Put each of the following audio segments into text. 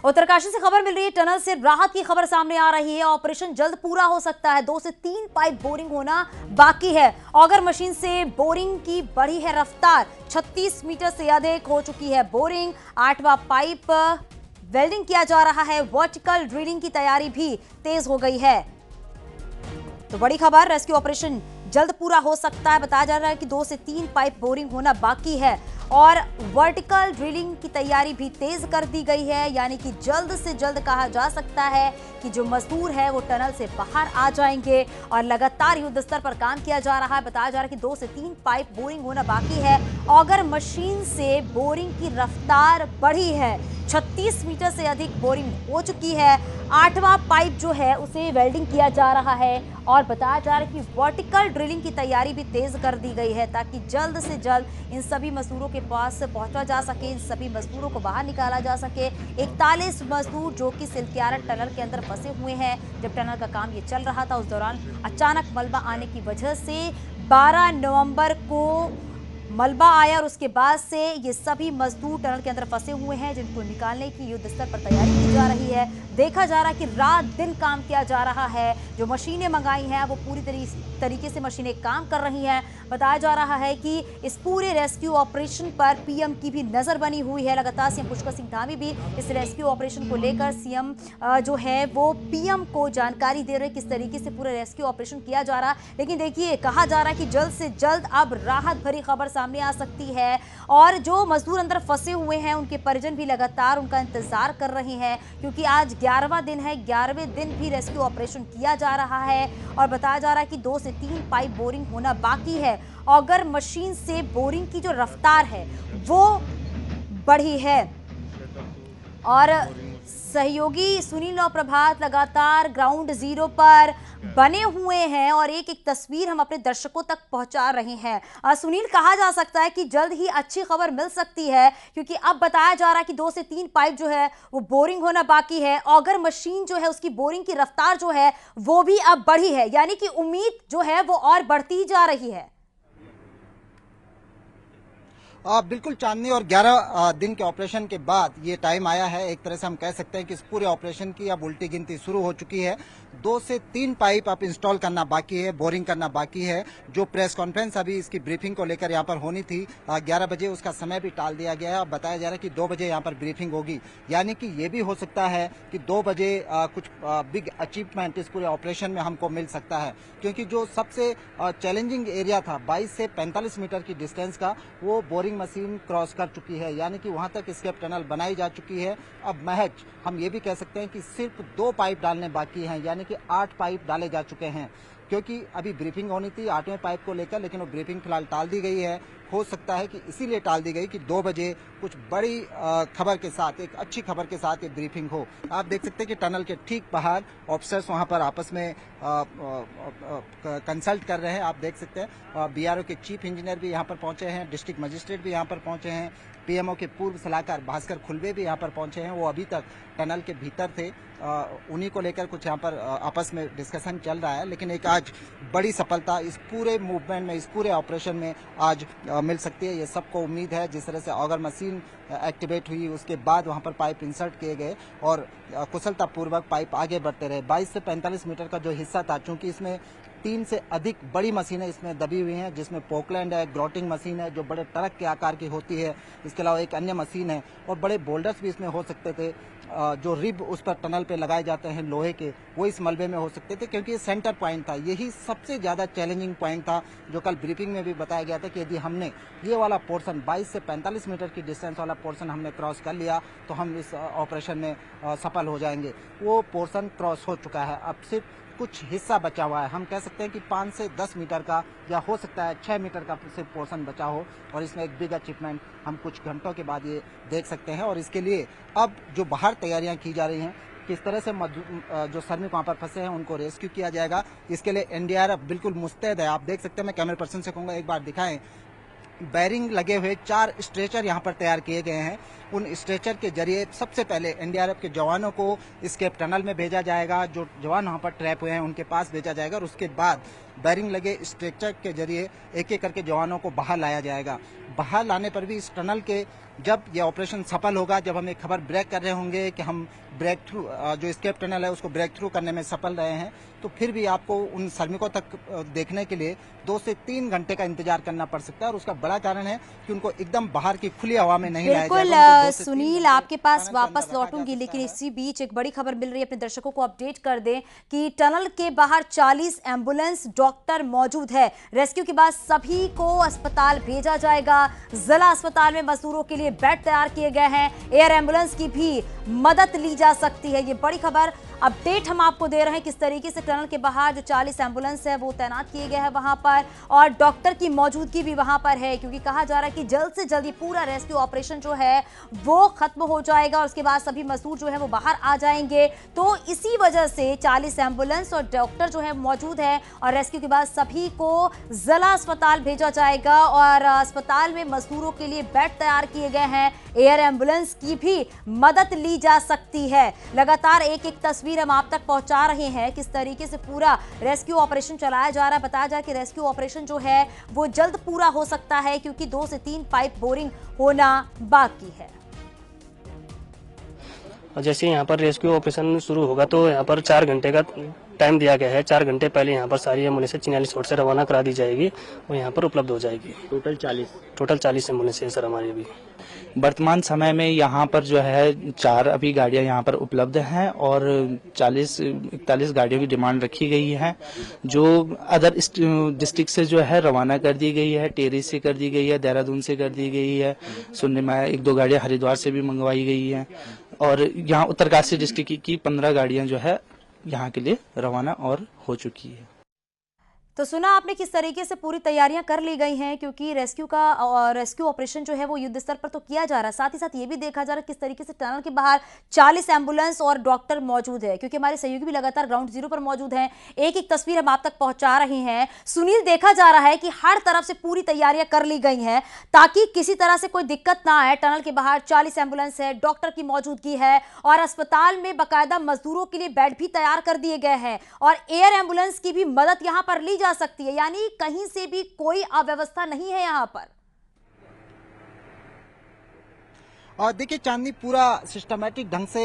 उत्तरकाशी से खबर मिल रही है, टनल से राहत की खबर सामने आ रही है। ऑपरेशन जल्द पूरा हो सकता है। 2 से 3 पाइप बोरिंग होना बाकी है। ऑगर मशीन से बोरिंग की बढ़ी है रफ्तार। 36 मीटर से अधिक हो चुकी है बोरिंग। 8वां पाइप वेल्डिंग किया जा रहा है। वर्टिकल ड्रिलिंग की तैयारी भी तेज हो गई है। तो बड़ी खबर, रेस्क्यू ऑपरेशन जल्द पूरा हो सकता है। बताया जा रहा है कि 2 से 3 पाइप बोरिंग होना बाकी है और वर्टिकल ड्रिलिंग की तैयारी भी तेज कर दी गई है। यानी कि जल्द से जल्द कहा जा सकता है कि जो मजदूर है वो टनल से बाहर आ जाएंगे और लगातार युद्ध स्तर पर काम किया जा रहा है। बताया जा रहा है कि 2 से 3 पाइप बोरिंग होना बाकी है। ऑगर मशीन से बोरिंग की रफ्तार बढ़ी है। 36 मीटर से अधिक बोरिंग हो चुकी है। 8वां पाइप जो है उसे वेल्डिंग किया जा रहा है और बताया जा रहा है कि वर्टिकल ड्रिलिंग की तैयारी भी तेज कर दी गई है ताकि जल्द से जल्द इन सभी मजदूरों के पास पहुंचा जा सके, इन सभी मजदूरों को बाहर निकाला जा सके। 41 मजदूर जो कि सिलक्यारट टनल के अंदर फंसे हुए हैं। जब टनल का काम ये चल रहा था उस दौरान अचानक मलबा आने की वजह से 12 नवंबर को मलबा आया और उसके बाद से ये सभी मजदूर टनल के अंदर फंसे हुए हैं, जिनको निकालने की युद्ध स्तर पर तैयारी की जा रही है। देखा जा रहा है कि रात दिन काम किया जा रहा है। जो मशीनें मंगाई हैं वो पूरी तरीके से मशीनें काम कर रही हैं। बताया जा रहा है कि इस पूरे रेस्क्यू ऑपरेशन पर पीएम की भी नजर बनी हुई है। लगातार सीएम पुष्कर सिंह धामी भी इस रेस्क्यू ऑपरेशन को लेकर सीएम जो है वो पीएम को जानकारी दे रहे किस तरीके से पूरा रेस्क्यू ऑपरेशन किया जा रहा है। लेकिन देखिए, कहा जा रहा है कि जल्द से जल्द अब राहत भरी खबर सामने आ सकती है और जो मजदूर अंदर फंसे हुए हैं उनके परिजन भी लगातार उनका इंतजार कर रहे हैं, क्योंकि आज 11वां दिन है। 11वें दिन भी रेस्क्यू ऑपरेशन किया जा रहा है और बताया जा रहा है कि 2 से 3 पाइप बोरिंग होना बाकी है। ऑगर मशीन से बोरिंग की जो रफ्तार है वो बढ़ी है और सहयोगी सुनील और प्रभात लगातार ग्राउंड जीरो पर बने हुए हैं और एक एक तस्वीर हम अपने दर्शकों तक पहुंचा रहे हैं। सुनील, कहा जा सकता है कि जल्द ही अच्छी खबर मिल सकती है, क्योंकि अब बताया जा रहा है कि 2 से 3 पाइप जो है वो बोरिंग होना बाकी है। ऑगर मशीन जो है उसकी बोरिंग की रफ्तार जो है वो भी अब बढ़ी है, यानी कि उम्मीद जो है वो और बढ़ती जा रही है। बिल्कुल चांदनी, और 11 दिन के ऑपरेशन के बाद ये टाइम आया है। एक तरह से हम कह सकते हैं कि इस पूरे ऑपरेशन की अब उल्टी गिनती शुरू हो चुकी है। 2 से 3 पाइप अब इंस्टॉल करना बाकी है, बोरिंग करना बाकी है। जो प्रेस कॉन्फ्रेंस अभी इसकी ब्रीफिंग को लेकर यहाँ पर होनी थी 11 बजे, उसका समय भी टाल दिया गया है। अब बताया जा रहा है कि 2 बजे यहाँ पर ब्रीफिंग होगी, यानी कि ये भी हो सकता है कि 2 बजे कुछ बिग अचीवमेंट इस पूरे ऑपरेशन में हमको मिल सकता है, क्योंकि जो सबसे चैलेंजिंग एरिया था 22 से 45 मीटर की डिस्टेंस का, वो बोरिंग मशीन क्रॉस कर चुकी है, यानी कि वहां तक स्केप टनल बनाई जा चुकी है। अब महज हम ये भी कह सकते हैं कि सिर्फ 2 पाइप डालने बाकी हैं, यानी कि 8 पाइप डाले जा चुके हैं। क्योंकि अभी ब्रीफिंग होनी थी 8वें पाइप को लेकर, लेकिन वो ब्रीफिंग फिलहाल टाल दी गई है। हो सकता है कि इसीलिए टाल दी गई कि 2 बजे कुछ बड़ी खबर के साथ, एक अच्छी खबर के साथ ये ब्रीफिंग हो। आप देख सकते हैं कि टनल के ठीक बाहर ऑफिसर्स वहां पर आपस में कंसल्ट कर रहे हैं। आप देख सकते हैं बीआरओ के चीफ इंजीनियर भी यहाँ पर पहुंचे हैं, डिस्ट्रिक्ट मजिस्ट्रेट भी यहाँ पर पहुंचे हैं, पीएमओ के पूर्व सलाहकार भास्कर खुलवे भी यहाँ पर पहुंचे हैं। वो अभी तक टनल के भीतर थे, उन्हीं को लेकर कुछ यहाँ पर आपस में डिस्कशन चल रहा है। लेकिन एक आज बड़ी सफलता इस पूरे मूवमेंट में, इस पूरे ऑपरेशन में आज मिल सकती है, ये सबको उम्मीद है। जिस तरह से ऑगर मशीन एक्टिवेट हुई, उसके बाद वहाँ पर पाइप इंसर्ट किए गए और कुशलतापूर्वक पाइप आगे बढ़ते रहे। 22 से 45 मीटर का जो हिस्सा था, चूंकि इसमें 3 से अधिक बड़ी मशीनें इसमें दबी हुई हैं, जिसमें पोकलैंड है, ग्रोटिंग मशीन है जो बड़े ट्रक के आकार की होती है, इसके अलावा एक अन्य मशीन है और बड़े बोल्डर्स भी इसमें हो सकते थे। जो रिब उस पर टनल पे लगाए जाते हैं लोहे के, वो इस मलबे में हो सकते थे, क्योंकि ये सेंटर पॉइंट था। यही सबसे ज्यादा चैलेंजिंग पॉइंट था, जो कल ब्रीफिंग में भी बताया गया था कि यदि हमने ये वाला पोर्शन 22 से 45 मीटर की डिस्टेंस वाला पोर्शन हमने क्रॉस कर लिया तो हम इस ऑपरेशन में सफल हो जाएंगे। वो पोर्शन क्रॉस हो चुका है, अब सिर्फ कुछ हिस्सा बचा हुआ है। हम कह सकते हैं कि 5 से 10 मीटर का, या हो सकता है 6 मीटर का सिर्फ पोर्शन बचा हो, और इसमें एक बिग अचीवमेंट हम कुछ घंटों के बाद ये देख सकते हैं। और इसके लिए अब जो बाहर तैयारियां की जा रही हैं, किस तरह से जो श्रमिक वहां पर फंसे हैं उनको रेस्क्यू किया जाएगा, इसके लिए एनडीआरएफ बिल्कुल मुस्तैद है। आप देख सकते हैं, मैं कैमरा पर्सन से कहूँगा एक बार दिखाएं। बैरिंग लगे हुए 4 स्ट्रेचर यहाँ पर तैयार किए गए हैं। उन स्ट्रेचर के जरिए सबसे पहले एनडीआरएफ के जवानों को स्केप टनल में भेजा जाएगा, जो जवान वहाँ पर ट्रैप हुए हैं उनके पास भेजा जाएगा, और उसके बाद बैरिंग लगे स्ट्रेचर के जरिए एक एक करके जवानों को बाहर लाया जाएगा। बाहर लाने पर भी इस टनल के जब ये ऑपरेशन सफल होगा, जब हम एक खबर ब्रेक कर रहे होंगे कि हम ब्रेक थ्रू जो एस्केप टनल है उसको ब्रेक थ्रू करने में सफल रहे हैं, तो फिर भी आपको उन श्रमिकों तक देखने के लिए 2 से 3 घंटे का इंतजार करना पड़ सकता है। और उसका बड़ा कारण है कि उनको एकदम बाहर की खुली हवा में नहीं लाया बिल्कुल जाएगा। सुनील, आपके पास वापस लौटूंगी, लेकिन इसी बीच एक बड़ी खबर मिल रही है, अपने दर्शकों को अपडेट कर दें कि टनल के बाहर 40 एम्बुलेंस डॉक्टर मौजूद है। रेस्क्यू के बाद सभी को अस्पताल भेजा जाएगा। जिला अस्पताल में मजदूरों के लिए बेड तैयार किए गए हैं। एयर एम्बुलेंस की भी मदद ली जा सकती है। ये बड़ी खबर अपडेट हम आपको दे रहे हैं किस तरीके से टनल के बाहर जो 40 एम्बुलेंस है वो तैनात किए गए हैं वहां पर, और डॉक्टर की मौजूदगी भी वहां पर है, क्योंकि कहा जा रहा है कि जल्द से जल्द ये पूरा रेस्क्यू ऑपरेशन जो है वो खत्म हो जाएगा और उसके बाद सभी मजदूर जो है वो बाहर आ जाएंगे। तो इसी वजह से 40 एम्बुलेंस और डॉक्टर जो है मौजूद है और रेस्क्यू के बाद सभी को जिला अस्पताल भेजा जाएगा और अस्पताल में मजदूरों के लिए बेड तैयार किए गए हैं। एयर एम्बुलेंस की भी मदद ली जा सकती है। लगातार एक एक तस्वीर हम आप तक पहुंचा रहे हैं किस तरीके से पूरा रेस्क्यू ऑपरेशन चलाया जा रहा है। बताया जा रहा है कि रेस्क्यू ऑपरेशन जो है वो जल्द पूरा हो सकता है, क्योंकि 2 से 3 पाइप बोरिंग होना बाकी है। और जैसे यहाँ पर रेस्क्यू ऑपरेशन शुरू होगा तो यहाँ पर 4 घंटे का टाइम दिया गया है। 4 घंटे पहले यहाँ पर सारी एम्बुलेंस चिन्यालीस रोड से रवाना करा दी जाएगी और यहाँ पर उपलब्ध हो जाएगी। टोटल 40 एम्बुलेंस है सर हमारी अभी। वर्तमान समय में यहाँ पर जो है 4 अभी गाड़ियाँ यहाँ पर उपलब्ध हैं और 41 गाड़ियों की डिमांड रखी गई है, जो अदर डिस्ट्रिक्ट से जो है रवाना कर दी गई है। टेरी से कर दी गई है, देहरादून से कर दी गई है, सुनने में 1-2 गाड़ियाँ हरिद्वार से भी मंगवाई गई हैं और यहाँ उत्तरकाशी डिस्ट्रिक्ट की 15 गाड़ियाँ जो है यहाँ के लिए रवाना और हो चुकी है। तो सुना आपने किस तरीके से पूरी तैयारियां कर ली गई हैं, क्योंकि रेस्क्यू ऑपरेशन जो है वो युद्ध स्तर पर तो किया जा रहा है, साथ ही साथ ये भी देखा जा रहा है किस तरीके से टनल के बाहर 40 एम्बुलेंस और डॉक्टर मौजूद है, क्योंकि हमारे सहयोगी भी लगातार ग्राउंड जीरो पर मौजूद हैं। एक एक तस्वीर हम आप तक पहुंचा रहे हैं। सुनील, देखा जा रहा है कि हर तरफ से पूरी तैयारियां कर ली गई हैं ताकि किसी तरह से कोई दिक्कत ना आए। टनल के बाहर 40 एम्बुलेंस है, डॉक्टर की मौजूदगी है और अस्पताल में बाकायदा मजदूरों के लिए बेड भी तैयार कर दिए गए हैं और एयर एम्बुलेंस की भी मदद यहां पर ली जा सकती है, यानी कहीं से भी कोई अव्यवस्था नहीं है यहां पर। और देखिए चांदनी, पूरा सिस्टमैटिक ढंग से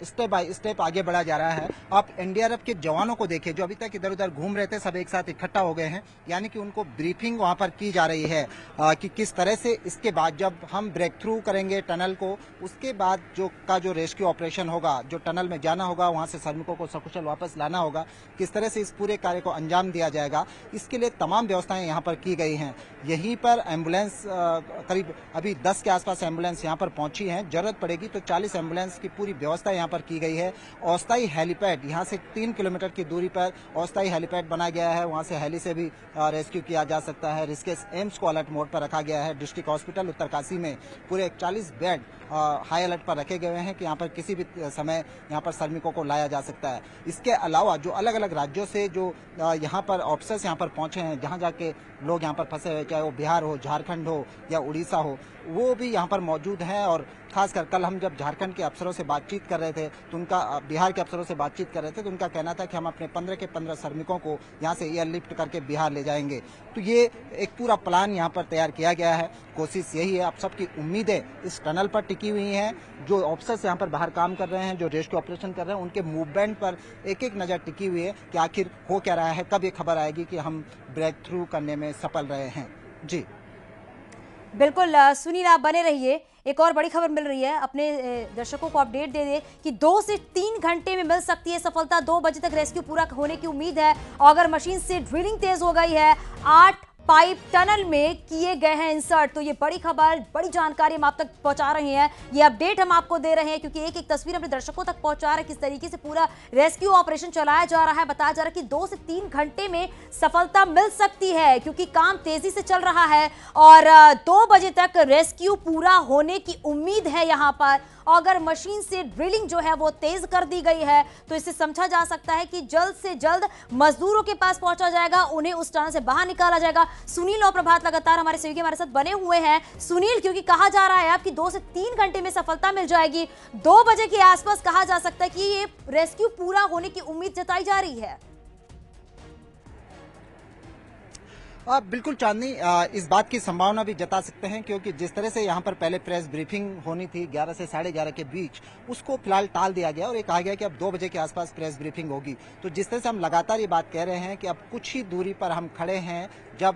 स्टेप बाय स्टेप आगे बढ़ा जा रहा है। आप एनडीआरएफ के जवानों को देखिए जो अभी तक इधर उधर घूम रहे थे, सब एक साथ इकट्ठा हो गए हैं, यानी कि उनको ब्रीफिंग वहां पर की जा रही है कि किस तरह से इसके बाद जब हम ब्रेक थ्रू करेंगे टनल को, उसके बाद जो रेस्क्यू ऑपरेशन होगा, जो टनल में जाना होगा, वहां से श्रमिकों को सकुशल वापस लाना होगा, किस तरह से इस पूरे कार्य को अंजाम दिया जाएगा, इसके लिए तमाम व्यवस्थाएं यहाँ पर की गई हैं। यहीं पर एम्बुलेंस करीब अभी 10 के आसपास एम्बुलेंस यहाँ पर पहुंची हैं। जरूरत पड़ेगी तो 40 एम्बुलेंस की पूरी व्यवस्था यहाँ पर की गई है। अस्थायी हेलीपैड, यहाँ से 3 किलोमीटर की दूरी पर अस्थायी हेलीपैड बनाया गया है, वहाँ से हेली से भी रेस्क्यू किया जा सकता है। ऋषिकेश एम्स को अलर्ट मोड पर रखा गया है। डिस्ट्रिक्ट हॉस्पिटल उत्तरकाशी में पूरे 40 बेड हाई अलर्ट पर रखे गए हैं कि यहाँ पर किसी भी समय यहाँ पर श्रमिकों को लाया जा सकता है। इसके अलावा जो अलग अलग राज्यों से जो यहाँ पर ऑफिसर्स यहाँ पर पहुंचे हैं, जहाँ जाके लोग यहाँ पर फंसे हुए, चाहे वो बिहार हो, झारखंड हो या उड़ीसा हो, वो भी यहाँ पर मौजूद हैं। और खासकर कल हम जब झारखंड के अफसरों से बातचीत कर रहे थे तो बिहार के अफसरों से बातचीत कर रहे थे तो उनका कहना था कि हम अपने 15 के 15 श्रमिकों को यहाँ से एयरलिफ्ट करके बिहार ले जाएंगे। तो ये एक पूरा प्लान यहाँ पर तैयार किया गया है। कोशिश यही है, आप सबकी उम्मीदें इस टनल पर टिकी हुई हैं। जो ऑफिसर्स यहाँ पर बाहर काम कर रहे हैं, जो रेस्क्यू ऑपरेशन कर रहे हैं, उनके मूवमेंट पर एक एक नज़र टिकी हुई है कि आखिर हो क्या रहा है, कब ये खबर आएगी कि हम ब्रेक थ्रू करने में सफल रहे हैं। जी बिल्कुल सुनील, आप बने रहिए। एक और बड़ी खबर मिल रही है, अपने दर्शकों को अपडेट दे दे कि 2 से 3 घंटे में मिल सकती है सफलता। 2 बजे तक रेस्क्यू पूरा होने की उम्मीद है। ऑगर मशीन से ड्रिलिंग तेज हो गई है। 8 पाइप टनल में किए गए हैं इंसर्ट। तो ये बड़ी खबर, बड़ी जानकारी हम आप तक पहुंचा रहे हैं। ये अपडेट हम आपको दे रहे हैं क्योंकि एक एक तस्वीर अपने दर्शकों तक पहुंचा रहे हैं किस तरीके से पूरा रेस्क्यू ऑपरेशन चलाया जा रहा है। बताया जा रहा है कि 2 से 3 घंटे में सफलता मिल सकती है क्योंकि काम तेजी से चल रहा है और 2 बजे तक रेस्क्यू पूरा होने की उम्मीद है। यहाँ पर अगर मशीन से ड्रिलिंग जो है वो तेज कर दी गई है तो इससे समझा जा सकता है कि जल्द से जल्द मजदूरों के पास पहुंचा जाएगा, उन्हें उस टनल से बाहर निकाला जाएगा। सुनील और प्रभात लगातार हमारे सहयोगी हमारे साथ बने हुए हैं। सुनील, क्योंकि कहा जा रहा है अब कि 2 से 3 घंटे में सफलता मिल जाएगी, 2 बजे के आसपास कहा जा सकता है कि ये रेस्क्यू पूरा होने की उम्मीद जताई जा रही है। बिल्कुल चांदनी, इस बात की संभावना भी जता सकते हैं क्योंकि जिस तरह से यहाँ पर पहले प्रेस ब्रीफिंग होनी थी 11 से 11:30 के बीच, उसको फिलहाल टाल दिया गया और ये कहा गया कि अब 2 बजे के आसपास प्रेस ब्रीफिंग होगी। तो जिस तरह से हम लगातार ये बात कह रहे हैं कि अब कुछ ही दूरी पर हम खड़े हैं जब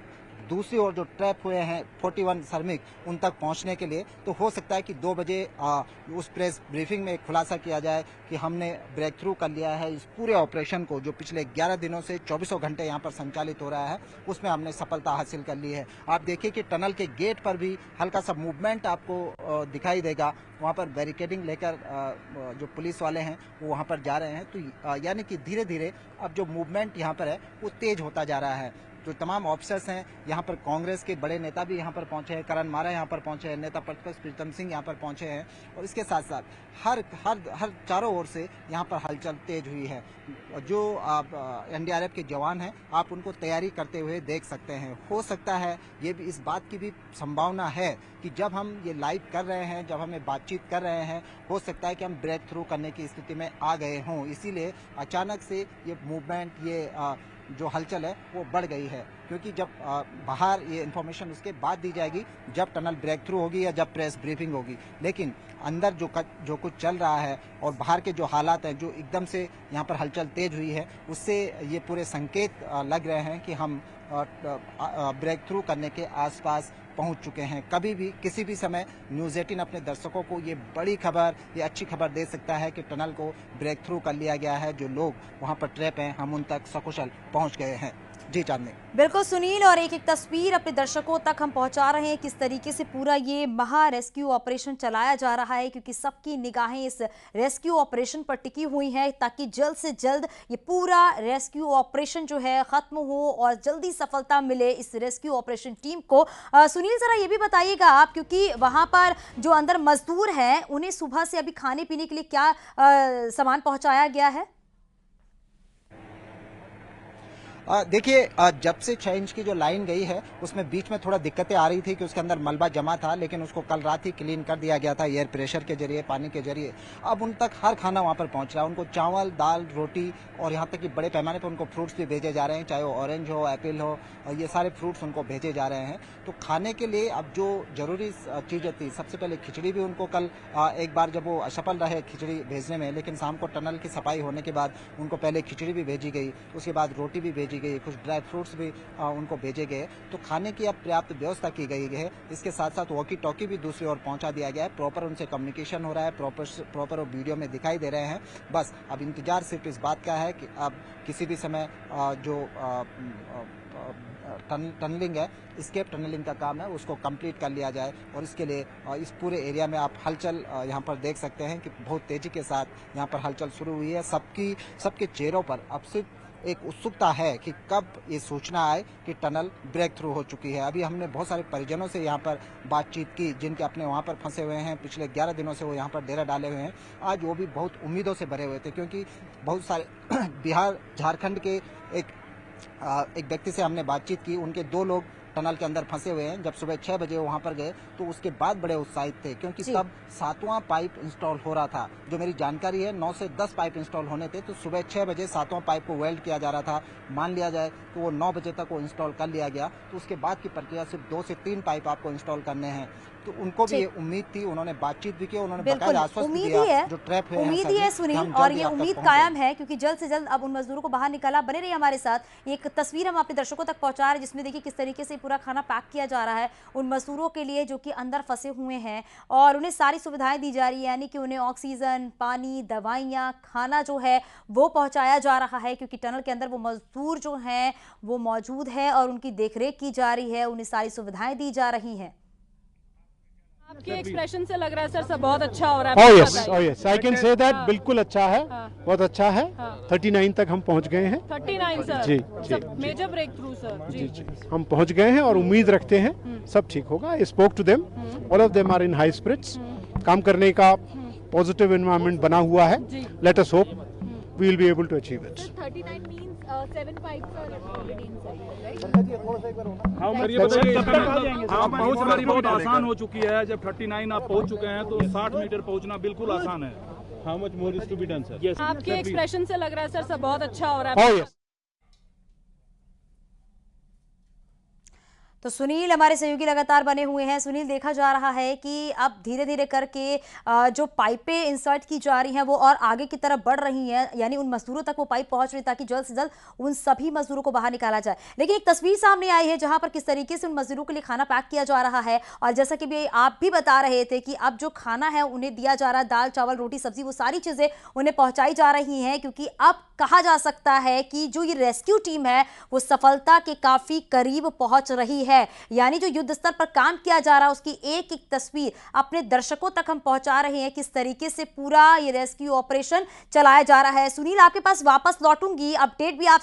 दूसरी ओर जो ट्रैप हुए हैं 41 श्रमिक उन तक पहुंचने के लिए, तो हो सकता है कि 2 बजे उस प्रेस ब्रीफिंग में एक खुलासा किया जाए कि हमने ब्रेक थ्रू कर लिया है इस पूरे ऑपरेशन को जो पिछले 11 दिनों से 24 घंटे यहाँ पर संचालित हो रहा है, उसमें हमने सफलता हासिल कर ली है। आप देखिए कि टनल के गेट पर भी हल्का सा मूवमेंट आपको दिखाई देगा, वहाँ पर बैरिकेडिंग लेकर जो पुलिस वाले हैं वो वहाँ पर जा रहे हैं। तो यानी कि धीरे धीरे अब जो मूवमेंट यहाँ पर है वो तेज होता जा रहा है। जो तमाम ऑफिसर्स हैं यहाँ पर, कांग्रेस के बड़े नेता भी यहाँ पर पहुंचे हैं, करण मारा यहाँ पर पहुंचे हैं, नेता प्रतिपक्ष प्रीतम सिंह यहाँ पर पहुंचे हैं और इसके साथ साथ हर चारों ओर से यहाँ पर हलचल तेज हुई है। जो एनडीआरएफ के जवान हैं आप उनको तैयारी करते हुए देख सकते हैं। हो सकता है ये भी, इस बात की भी संभावना है कि जब हम ये लाइव कर रहे हैं, जब हमें बातचीत कर रहे हैं, हो सकता है कि हम ब्रेक थ्रू करने की स्थिति में आ गए हों, इसीलिए अचानक से ये मूवमेंट, ये जो हलचल है वो बढ़ गई है। क्योंकि जब बाहर ये इन्फॉर्मेशन उसके बाद दी जाएगी जब टनल ब्रेक थ्रू होगी या जब प्रेस ब्रीफिंग होगी, लेकिन अंदर जो कुछ चल रहा है और बाहर के जो हालात हैं, जो एकदम से यहाँ पर हलचल तेज हुई है, उससे ये पूरे संकेत लग रहे हैं कि हम ब्रेक थ्रू करने के आसपास पहुंच चुके हैं। कभी भी किसी भी समय न्यूज़ 18 अपने दर्शकों को ये बड़ी खबर, ये अच्छी खबर दे सकता है कि टनल को ब्रेक थ्रू कर लिया गया है। जो लोग वहां पर ट्रैप हैं हम उन तक सकुशल पहुंच गए हैं। जी चांदनी। बिल्कुल सुनील, और एक एक तस्वीर अपने दर्शकों तक हम पहुंचा रहे हैं किस तरीके से पूरा ये महा रेस्क्यू ऑपरेशन चलाया जा रहा है, क्योंकि सबकी निगाहें इस रेस्क्यू ऑपरेशन पर टिकी हुई हैं ताकि जल्द से जल्द ये पूरा रेस्क्यू ऑपरेशन जो है खत्म हो और जल्दी सफलता मिले इस रेस्क्यू ऑपरेशन टीम को। सुनील, जरा ये भी बताइएगा आप, क्योंकि वहां पर जो अंदर मजदूर हैं उन्हें सुबह से अभी खाने पीने के लिए क्या सामान पहुंचाया गया है? देखिए, जब से 6 इंच की जो लाइन गई है उसमें बीच में थोड़ा दिक्कतें आ रही थी कि उसके अंदर मलबा जमा था, लेकिन उसको कल रात ही क्लीन कर दिया गया था एयर प्रेशर के जरिए, पानी के जरिए। अब उन तक हर खाना वहां पर पहुंच रहा है। उनको चावल, दाल, रोटी और यहाँ तक कि बड़े पैमाने पर उनको फ्रूट्स भी भेजे जा रहे हैं, चाहे वो ऑरेंज हो, एप्पल हो, ये सारे फ्रूट्स उनको भेजे जा रहे हैं। तो खाने के लिए अब जो जरूरी चीजें थी, सबसे पहले खिचड़ी भी उनको कल एक बार जब वो असफल रहे खिचड़ी भेजने में, लेकिन शाम को टनल की सफाई होने के बाद उनको पहले खिचड़ी भी भेजी गई, उसके बाद रोटी भी भेजी गई, कुछ ड्राई फ्रूट्स भी उनको भेजे गए। तो खाने की अब पर्याप्त व्यवस्था की गई है। इसके साथ साथ वॉकी टॉकी भी दूसरी ओर पहुंचा दिया गया है। प्रॉपर उनसे कम्युनिकेशन हो रहा है, प्रॉपर वीडियो में दिखाई दे रहे हैं। बस अब इंतजार सिर्फ इस बात का है कि अब किसी भी समय जो टनलिंग है, स्केप टनलिंग का काम है, उसको कंप्लीट कर लिया जाए। और इसके लिए इस पूरे एरिया में आप हलचल यहाँ पर देख सकते हैं कि बहुत तेजी के साथ यहाँ पर हलचल शुरू हुई है। सबके चेहरों पर अब सिर्फ एक उत्सुकता है कि कब ये सूचना आए कि टनल ब्रेक थ्रू हो चुकी है। अभी हमने बहुत सारे परिजनों से यहाँ पर बातचीत की जिनके अपने वहाँ पर फंसे हुए हैं, पिछले 11 दिनों से वो यहाँ पर डेरा डाले हुए हैं। आज वो भी बहुत उम्मीदों से भरे हुए थे, क्योंकि बहुत सारे बिहार, झारखंड के एक व्यक्ति से हमने बातचीत की। उनके 2 लोग टनल के अंदर फंसे हुए हैं। जब सुबह 6 बजे वहां पर गए तो उसके बाद बड़े उत्साहित थे, क्योंकि तब 7वां पाइप इंस्टॉल हो रहा था। जो मेरी जानकारी है 9 से 10 पाइप इंस्टॉल होने थे, तो सुबह 6 बजे 7वां पाइप को वेल्ड किया जा रहा था। मान लिया जाए तो वो 9 बजे तक वो इंस्टॉल कर लिया गया। तो उसके बाद की प्रक्रिया सिर्फ 2 से 3 पाइप आपको इंस्टॉल करने हैं। तो उनको भी ये उम्मीद थी, उन्होंने बातचीत भी की, उन्होंने बकायदा आश्वस्त दिया जो ट्रैप हुए हैं। उम्मीद ही है सुनील, और ये उम्मीद कायम है क्योंकि जल्द से जल्द अब उन मजदूरों को बाहर निकाला। बने रहिए हमारे साथ। एक तस्वीर हम अपने दर्शकों तक पहुंचा रहे हैं जिसमें देखिए किस तरीके से पूरा खाना पैक किया जा रहा है उन मजदूरों के लिए जो कि अंदर फंसे हुए हैं, और उन्हें सारी सुविधाएं दी जा रही है, यानी कि उन्हें ऑक्सीजन, पानी, दवाइयाँ, खाना जो है वो पहुंचाया जा रहा है, क्योंकि टनल के अंदर वो मजदूर जो हैं वो मौजूद है और उनकी देखरेख की जा रही है, उन्हें सारी सुविधाएं दी जा रही हैं। आपके एक्सप्रेशन से लग रहा है सर बहुत अच्छा हो रहा है। Oh yes I can say that. बिल्कुल अच्छा है, बहुत अच्छा है। 39 तक हम पहुंच गए हैं। 39 सर। जी मेजर ब्रेक थ्रू सर। जी हम पहुंच गए हैं और उम्मीद रखते हैं सब ठीक होगा। I spoke to them, all of them are in high spirits. काम करने का पॉजिटिव एनवायरनमेंट बना हुआ है। Let us hope we will be able to achieve it. 39 means 7 pipes are already inside, right? आप पहुंच हमारी बहुत आसान हो चुकी है। जब 39 आप पहुंच चुके हैं तो 60 मीटर पहुंचना बिल्कुल आसान है। How much more is to be done sir? आपके एक्सप्रेशन से लग रहा है सर बहुत अच्छा हो रहा है। तो सुनील हमारे सहयोगी लगातार बने हुए हैं। सुनील, देखा जा रहा है कि अब धीरे धीरे करके जो पाइपें इंसर्ट की जा रही हैं वो और आगे की तरफ बढ़ रही हैं, यानी उन मजदूरों तक वो पाइप पहुंच रही है ताकि जल्द से जल्द उन सभी मजदूरों को बाहर निकाला जाए। लेकिन एक तस्वीर सामने आई है जहां पर किस तरीके से उन मजदूरों के लिए खाना पैक किया जा रहा है, और जैसा कि भी आप भी बता रहे थे कि अब जो खाना है उन्हें दिया जा रहा है, दाल चावल रोटी सब्जी वो सारी चीजें उन्हें पहुंचाई जा रही हैं, क्योंकि अब कहा जा सकता है कि जो ये रेस्क्यू टीम है वो सफलता के काफी करीब पहुंच रही है। यानी जो युद्ध स्तर पर काम किया जा रहा है उसकी एक एक तस्वीर अपने दर्शकों तक हम पहुंचा रहे हैं, किस तरीके से पूरा ये रेस्क्यू ऑपरेशन चलाया जा रहा है। सुनील, आपके पास वापस लौटूंगी, अपडेट भी आप